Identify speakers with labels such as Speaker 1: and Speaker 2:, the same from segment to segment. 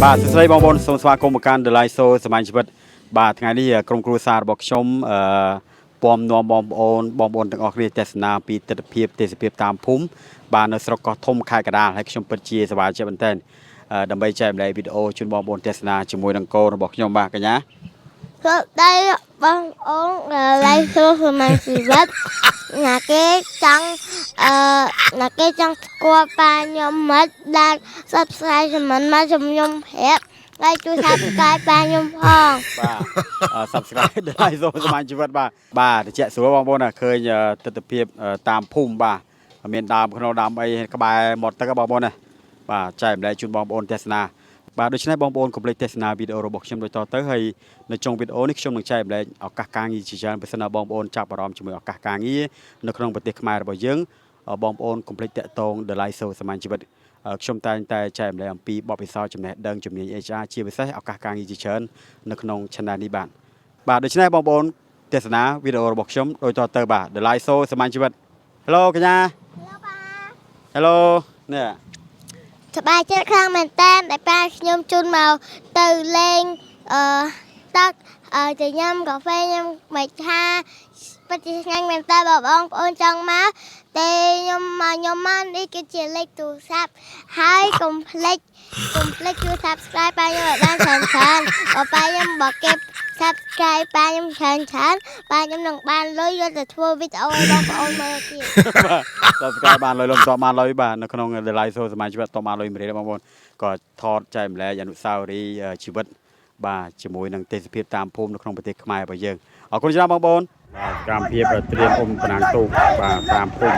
Speaker 1: បាទសួស្តីបងប្អូនសូមស្វាគមន៍មកកាន់ The Live Show សមាជិកបាទថ្ងៃនេះក្រុមគ្រួសាររបស់ខ្ញុំពំនាំបងប្អូនទាំងអស់គ្នាទស្សនាពីទស្សនវិជ្ជាទេសភាពតាមភូមិបាទនៅស្រុកកោះធំខេត្តកណ្ដាលហើយខ្ញុំពិតជាសប្បាយចិត្តមែនទែនដើម្បីចែកម្លែកវីដេអូជូនបងប្អូនទស្សនាជាមួយនឹងកូនរបស់ខ្ញុំបាទកញ្ញា
Speaker 2: សួស្តីបងប្អូន Live Show សមាជិកណាគេចង់ស្គាល់ប៉ាខ្ញុំមិនដែល Subscribe មិនមកជំនុំប្រាប់ហើយជួយ Subscribe ប៉ាខ្ញុំផង
Speaker 1: បាទ Subscribe ដល់ Live Show សមាជិកបាទតិចស្រួលបងប្អូនឃើញទស្សនវិជ្ជាតាមភូមិបាទមានដើមក្នុងដើមអីក្បែរមាត់ទឹកបងប្អូនណាបាទចែកម្លែកជូនបងប្អូនទស្សនាបាទដូច្នេះបងប្អូនកុំភ្លេចទស្សនាវីដេអូរបស់ខ្ញុំដូចតទៅហើយនៅចុងវីដេអូនេះខ្ញុំនឹងចែកម្លែកឱកាសការងារជាច្រើនបើសិនណាបងប្អូនចាប់អារម្មណ៍ជាមួយឱកាសការងារនៅក្នុងប្រទេសខ្មែររបស់យើងបងប្អូនកុំភ្លេចតាក់ទង The Live Show សមានជីវិតខ្ញុំតែងតែចែកម្លែកអំពីបទពិសោធន៍ចំណេះដឹងជំនាញ HR ជាពិសេសឱកាសការងារជាច្រើននៅក្នុង Channel នេះបាទដូច្នេះបងប្អូនទស្សនាវីដេអូរបស់ខ្ញុំដូចតទៅបាទ The Live Show សមានជីវិត Hello កញ្ញា Hello នេះ
Speaker 2: សប្បាយចិត្តខ្លាំងមែនតើដែលប៉ាខ្ញុំជូនមកទៅលេងទឹកទៅញ៉ាំកាហ្វេញ៉ាំមិនថាពិតជាឆ្ងាញ់មែនតើបងប្អូនចង់មកតែខ្ញុំមកនេះគឺជាលេខទូរស័ព្ទហើយកុំភ្លេចជួយ Subscribe ប៉ាខ្ញុំឲ្យបានច្រើនប៉ាខ្ញុំបើគេ Subscribe ប៉ាខ្ញុំច្រើនប៉ាខ្ញុំនឹងបានលុយយកទៅធ្វើវីដេអូឲ្យបងប្អូនមើលទៀត
Speaker 1: បាទ Subscribe បានលុយលំតបានលុយបាទនៅក្នុង The Live Show សមាជិកតបានលុយ1រៀលបងប្អូនក៏ថតចែកម្លែកអនុស្សាវរីយ៍ជីវិតបាទជាមួយនឹងទេសភាពតាមភូមិនៅក្នុងប្រទេសខ្មែររបស់យើងអរគុណច្រើនបងប្អូនបាទសកម្មភាពត្រៀមប្រណាំងទូកបាទតាមភូមិ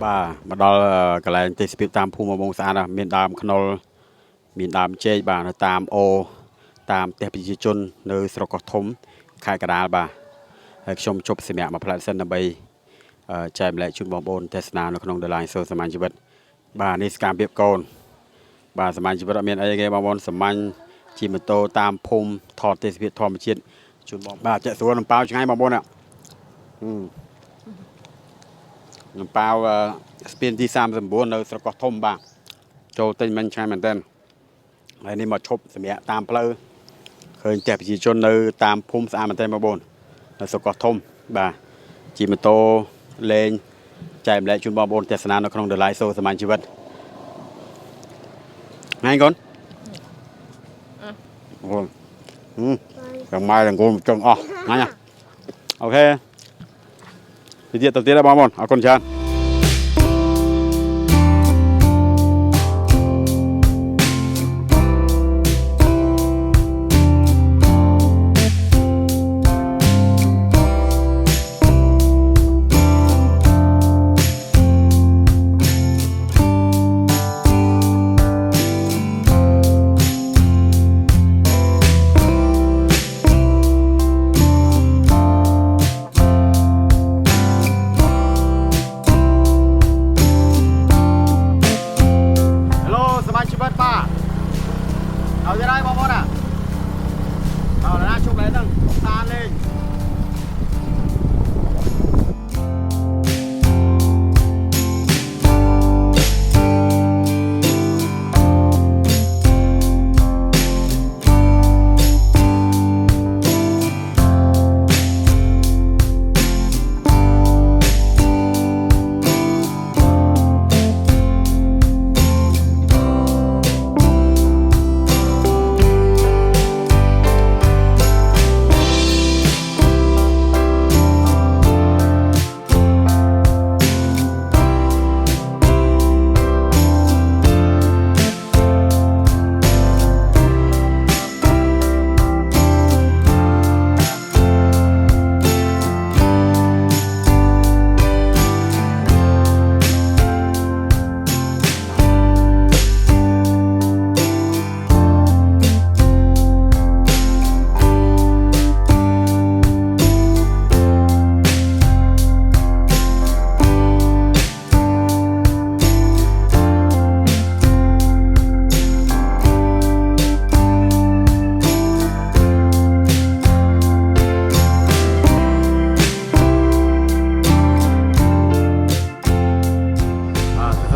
Speaker 1: បាទមកដល់កន្លែងទេសភាពតាមភូមិបងស្អាតមានដើមខ្នុរមានដើមចេកបាទនៅតាមអូតាមផ្ទះប្រជាជននៅស្រុកកោះធំខេត្តកណ្ដាលបាទហើយខ្ញុំជប់សម្រាប់មួយផ្លែសិនដើម្បីចែកម្លែកជូនបងប្អូនទស្សនានៅក្នុង The Live Show សមានជីវិតបាទនេះសកម្មភាពកូនបាទសមានជីវិតអត់មានអីទេបងប្អូនសាមញ្ញជិះម៉ូតូតាមភូមិថតទេសភាពធម្មជាតិជូនបងបាទចាក់ស្រួលនឹងប៉ាវឆ្ងាយបងប្អូននឹងប៉ាវស្ពានទី39នៅស្រុកកោះធំបាទចូលទិញមិញឆ្ងាយមែនតើហើយនេះមកឈប់សម្រាប់តាមផ្លូវឃើញផ្ទះប្រជាជននៅតាមភូមិស្អាតមែនតើបងប្អូននៅស្រុកកោះធំបាទជិះម៉ូតូលេងចែកម្លែកជូនបងប្អូនទស្សនានៅក្នុង The Live Show សមានជីវិតហើយកូនអូទាំងម៉ែទាំងកូនចង់អស់ណាអូខេទៅទៀតបងប្អូនអរគុណច្រើន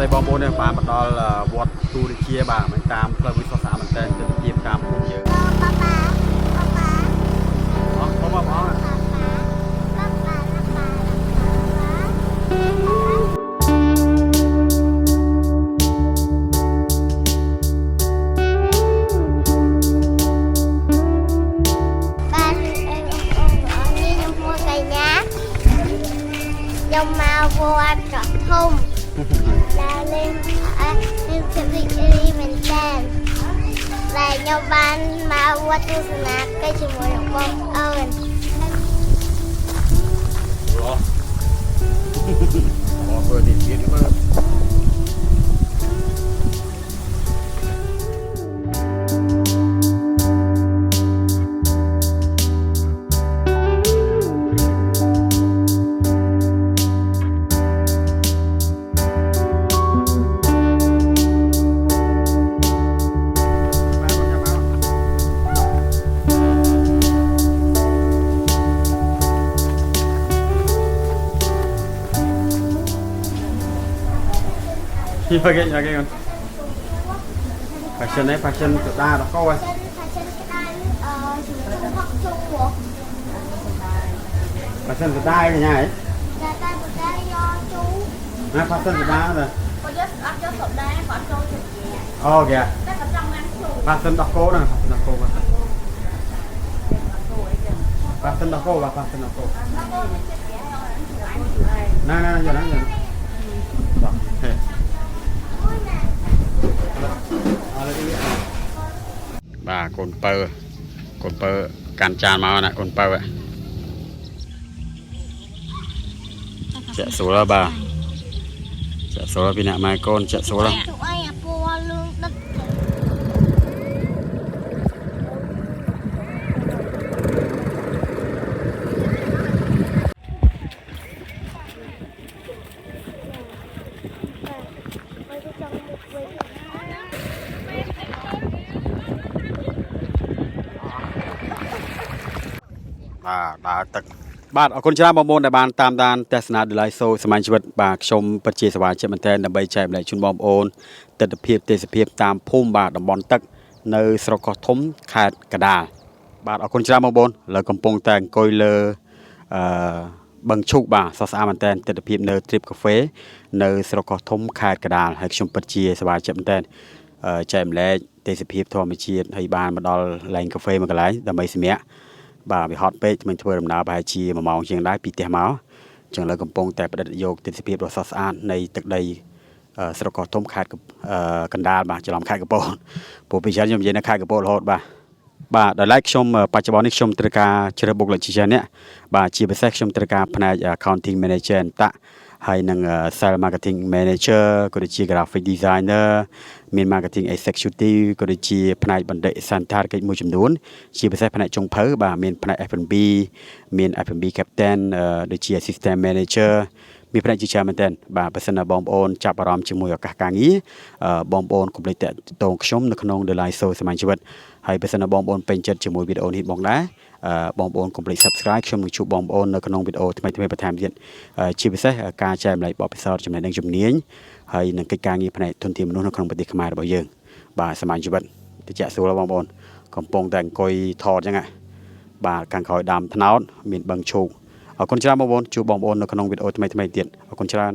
Speaker 1: ស្ដីបងប្អូននេះបានមកដល់វត្តទូរជាបាទមិនតាមផ្លូវវិសុខស្អាតមែនតើទៅជាតាមភូមិយើងអស់បងប្អូន
Speaker 2: ខ្ញុំមកវត្តកធំដើរលេងខ្ញុំជិះរីករាយមែនតើដែលខ្ញុំបានមកវត្តទស្សនាកិច្ចជាមួយនឹងបងប្អូន
Speaker 1: អូអូនេះទៀតមើលPakai con. Fashion này fashion của ta đó coi. Fashion của ta cái nhà ấy. Nè fashion của ta rồi. Oh kìa. Fashion đọc cô nè, fashion đọc cô. Fashion đọc cô và fashion đọc cô. Nè nè giờ nó giờ. Rồi. បាទកូនពៅកាន់ចានមកណាកូនពៅចាក់ស្រួលបាទចាក់ស្រួលពីអ្នកម៉ែកូនចាក់ស្រួលដើរទឹកបាទអរគុណច្រើនបងប្អូនដែលបានតាមដានទស្សនាដលៃសូសមានជីវិតបាទខ្ញុំពិតជាសប្បាយចិត្តមែនទែនដើម្បីចែកម្លែកជូនបងប្អូនទស្សនវិជ្ជាទេសភាពតាមភូមិបាទតំបន់ទឹកនៅស្រុកកោះធំខេត្តកណ្ដាលបាទអរគុណច្រើនបងប្អូនលើកំពុងតែអង្គុយលើបឹងឈូកបាទសស្អាតមែនទែនទស្សនវិជ្ជានៅ Trip Cafe នៅស្រុកកោះធំខេត្តកណ្ដាលហើយខ្ញុំពិតជាសប្បាយចិត្តមែនទែនចែកម្លែកទេសភាពធម្មជាតិហើយបានមកដល់ឡែងកាហ្វេមួយកន្លែងដើម្បីសម្រាកបាទវាហត់ពេកមិនធ្វើដំណើរប្រហែលជា1ម៉ោងជាងដែរពីផ្ទះមកចឹងលើកំពុងតែផ្តិតយកទិដ្ឋភាពដ៏ស្រស់ស្អាតនៃទឹកដីស្រុកកោះធំខេត្តកណ្ដាលបាទច្រឡំខេត្តកំពតព្រោះពីច្រើនខ្ញុំនិយាយនៅខេត្តកំពតរហូតបាទដោយឡែកខ្ញុំបច្ចុប្បន្ននេះខ្ញុំត្រូវការជ្រើសបុគ្គលិកជាច្រើនអ្នកបាទជាពិសេសខ្ញុំត្រូវការផ្នែក accounting manager តាហើយនឹង sales marketing manager ក៏ដូចជា graphic designer មាន marketing executive ក៏ដូចជាផ្នែកបណ្ឌិតសន្តារកិច្ចមួយចំនួនជាពិសេសផ្នែកចុងភៅបាទមានផ្នែក F&B មាន F&B captain ដូចជា assistant manager មានផ្នែកជាច្រើនមែនទែនបាទបើសិនណាបងប្អូនចាប់អារម្មណ៍ជាមួយឱកាសការងារបងប្អូនកុំភ្លេចតាក់ទងខ្ញុំនៅក្នុង The Live Show សមាជិកជីវិតហើយបើសិនណាបងប្អូនពេញចិត្តជាមួយវីដេអូនេះបងដែរបងប្អូនកុំភ្លេច Subscribe ខ្ញុំនឹងជួបបងប្អូននៅក្នុងវីដេអូថ្មីៗបន្ថែមទៀតជាពិសេសការចែកម្លែកបទពិសោធន៍ចំណេះដឹងជំនាញហើយនឹងកិច្ចការងារផ្នែកធនធានមនុស្សនៅក្នុងប្រទេសខ្មែររបស់យើងបាទសមាជិកជីវិតតិចស្រួលបងប្អូនកំពុងតែអង្គុយថតអញ្ចឹងបាទខាងក្រោយដើមថ្នោតមានបឹងឈូកអរគុណច្រើនបងប្អូនជួបបងប្អូននៅក្នុងវីដេអូថ្មីៗទៀតអរគុណច្រើន